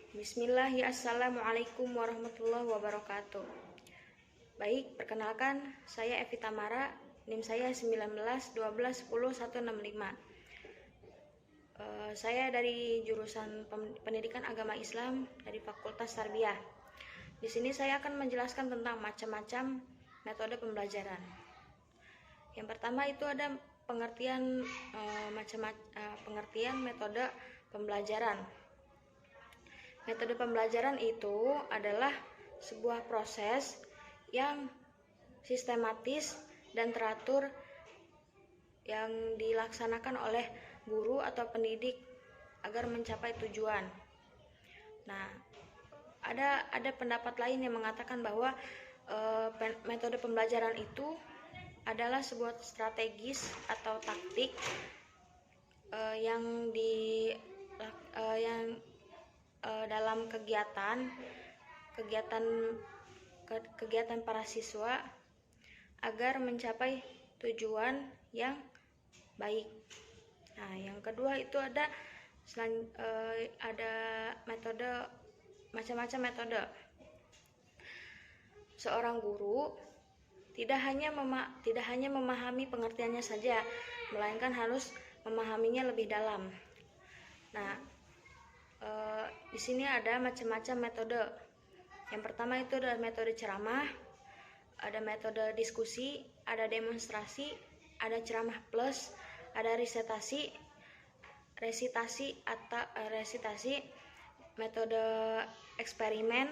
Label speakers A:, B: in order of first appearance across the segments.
A: Assalamualaikum warahmatullahi wabarakatuh. Baik, perkenalkan, saya Evi Tamara, NIM saya 19 12 10 165. Saya dari jurusan Pendidikan Agama Islam dari Fakultas Tarbiyah. Di sini saya akan menjelaskan tentang macam-macam metode pembelajaran. Yang pertama itu ada pengertian pengertian metode pembelajaran. Metode pembelajaran itu adalah sebuah proses yang sistematis dan teratur yang dilaksanakan oleh guru atau pendidik agar mencapai tujuan. Nah, ada pendapat lain yang mengatakan bahwa metode pembelajaran itu adalah sebuah strategis atau taktik yang dalam kegiatan para siswa agar mencapai tujuan yang baik. Nah, yang kedua itu ada metode, macam-macam metode. Seorang guru tidak hanya memahami pengertiannya saja, melainkan harus memahaminya lebih dalam. Nah, di sini ada macam-macam metode. Yang pertama itu ada metode ceramah, ada metode diskusi, ada demonstrasi, ada ceramah plus, ada resitasi, metode eksperimen,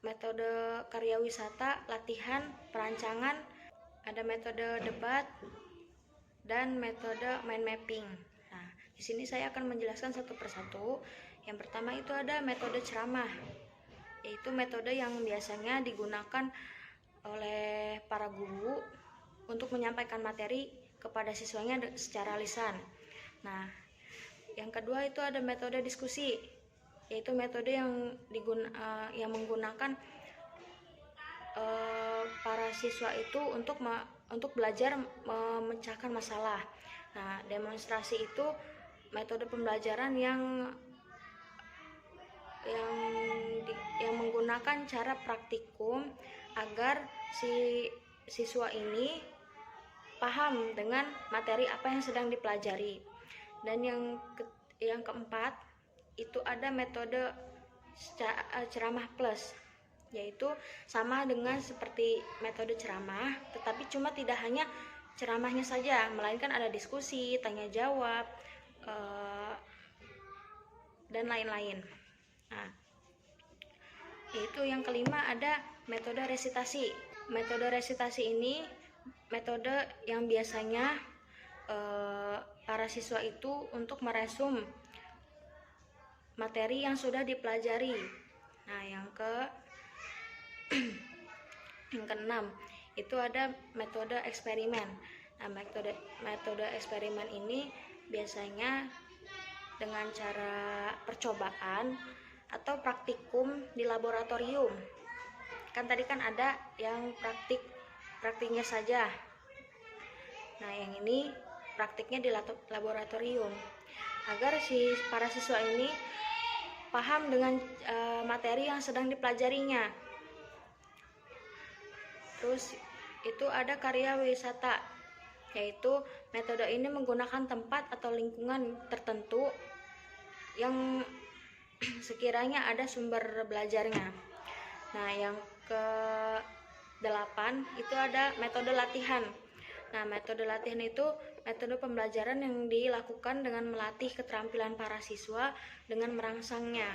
A: metode karya wisata, latihan, perancangan, ada metode debat, dan metode mind mapping. Nah, di sini saya akan menjelaskan satu persatu. Yang pertama itu ada metode ceramah, yaitu metode yang biasanya digunakan oleh para guru untuk menyampaikan materi kepada siswanya secara lisan. Nah, yang kedua itu ada metode diskusi, yaitu metode yang menggunakan para siswa itu untuk belajar memecahkan masalah. Nah, demonstrasi itu metode pembelajaran yang menggunakan cara praktikum agar si siswa ini paham dengan materi apa yang sedang dipelajari. Dan yang keempat itu ada metode ceramah plus, yaitu sama dengan seperti metode ceramah, tetapi cuma tidak hanya ceramahnya saja, melainkan ada diskusi, tanya jawab, dan lain-lain. Nah, yaitu yang kelima ada metode resitasi. Metode resitasi ini metode yang biasanya para siswa itu untuk meresum materi yang sudah dipelajari. Nah, yang keenam itu ada metode eksperimen. Nah, metode eksperimen ini biasanya dengan cara percobaan atau praktikum di laboratorium. Kan tadi kan ada yang praktiknya saja. Nah, yang ini praktiknya di laboratorium agar para siswa ini paham dengan materi yang sedang dipelajarinya. Terus itu ada karya wisata, yaitu metode ini menggunakan tempat atau lingkungan tertentu yang sekiranya ada sumber belajarnya. Nah, yang ke-8 itu ada metode latihan. Nah, metode latihan itu metode pembelajaran yang dilakukan dengan melatih keterampilan para siswa dengan merangsangnya.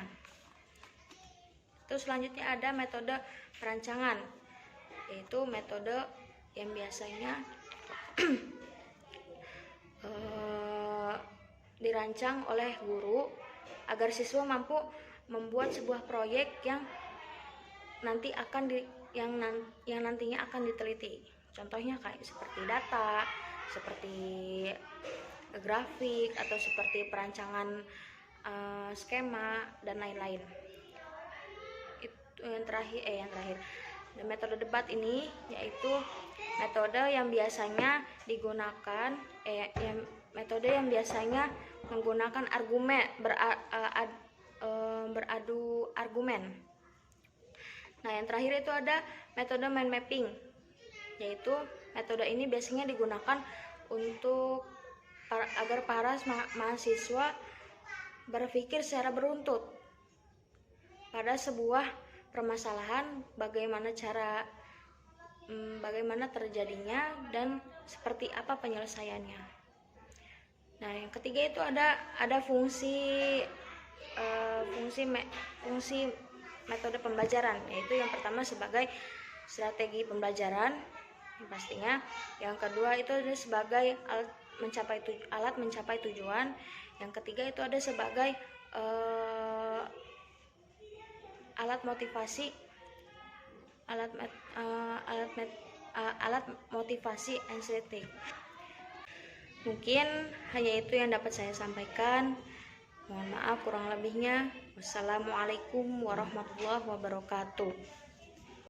A: Terus selanjutnya ada metode perancangan, yaitu metode yang biasanya dirancang oleh guru agar siswa mampu membuat sebuah proyek yang nantinya akan diteliti. Contohnya kayak seperti data, seperti grafik, atau seperti perancangan skema dan lain-lain. Itu yang terakhir. Dan metode debat ini yaitu metode yang biasanya menggunakan argumen beradu argumen. Nah, yang terakhir itu ada metode mind mapping, yaitu metode ini biasanya digunakan untuk agar para mahasiswa berpikir secara beruntut pada sebuah permasalahan, bagaimana terjadinya dan seperti apa penyelesaiannya. Nah, yang ketiga itu ada fungsi metode pembelajaran, yaitu yang pertama sebagai strategi pembelajaran pastinya, yang kedua itu ada sebagai alat mencapai tujuan, yang ketiga itu ada sebagai alat motivasi estetik. Mungkin hanya itu yang dapat saya sampaikan. Mohon maaf kurang lebihnya. Wassalamualaikum warahmatullahi wabarakatuh.